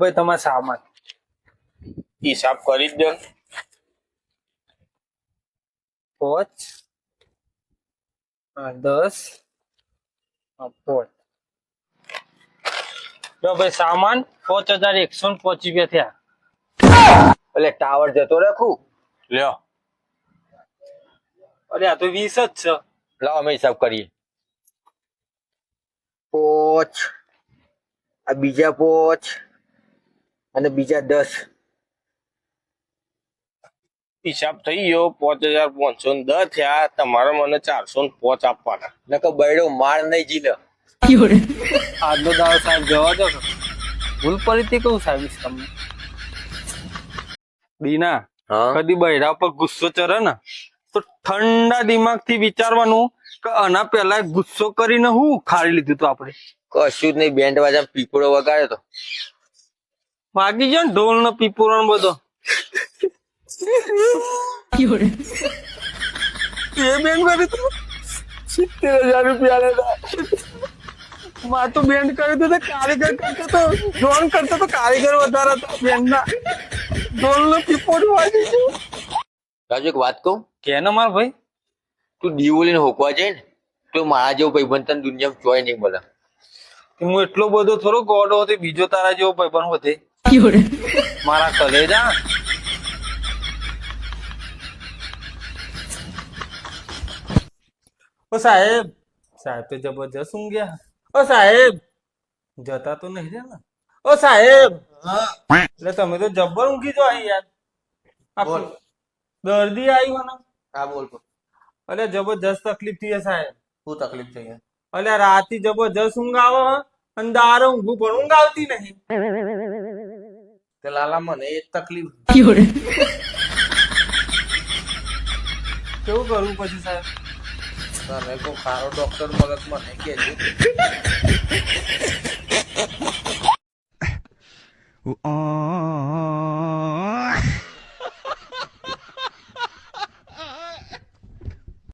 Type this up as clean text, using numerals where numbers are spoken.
ભાઈ તમારે સામાન હિસાબ કરી જ દો ને. 5 10 5 જો ભાઈ સામાન 5105 રૂપિયા થયા. એટલે ટાવર જતો રાખું. લ્યો અરે આ તો 20 જ છે. લાવો અમે હિસાબ કરીએ. 5 આ બીજા 5 અને બીજા 10. હિસાબ થઈ ગયો 5510 થયા. તમારે મને 405 આપવાના. નકર બૈડો માર નહીં જીલે. આજનો દાડો સાહેબ જવા દો. ભૂલ પડી હતી કહું સાહેબ તમને બીના હા કદી બૈરા પર ગુસ્સો ચરે ને તો ઠંડા દિમાગ થી વિચારવાનું કે આના પેલા ગુસ્સો કરીને હું ખાડી લીધું તું આપણે. કશું જ નહીં. બેન્ડ વાજા પીપળો વગાડ્યો તો. વાગી ગયો ને ઢોલ નો પીપોરો ને બધો. એ બેન કર્યું તું 70,000 રૂપિયા લેતા. માં તો બેન કર્યું તું કારીગર કરતો તો જોન કરતો તો કારીગર વધારે હતા બેન ના ઢોલ નો પીપોરો વાગી ગયો. રાજુ એક વાત કહું. કે ને માર ભાઈ તું દીવોલીને હોકવા જાય ને તો મારા જેવો ભાઈબંધ તને દુનિયામાં ચોય નહીં મળે. હું એટલો બધો થોડો ગોડો હતો બીજો તારા જેવો ભાઈબંધ હોતે મારા કલેજા. ઓ સાહેબ સાહેબ તો જબરજસ્ત ઊંઘ્યા. ઓ સાહેબ જતા તો નહીં રે ને. ઓ સાહેબ એટલે તમે તો જબર ઊંઘી જો અહીં યાર. બોલ. દર્દી આવ્યું ને હા બોલ. અરે જબરજસ્ત તકલીફ થઈ છે સાહેબ. શું તકલીફ થઈ? અલે રાતી જબરજસ્ત ઊંઘ આવે હે અને દારે ઊંઘું પણ ઊંઘ આવતી નહીં. તે લાલા મને એ તકલીફ. કેવું કરવું પછી સાહેબ? તને કોઈ સારો ડોક્ટર મગજ મને કે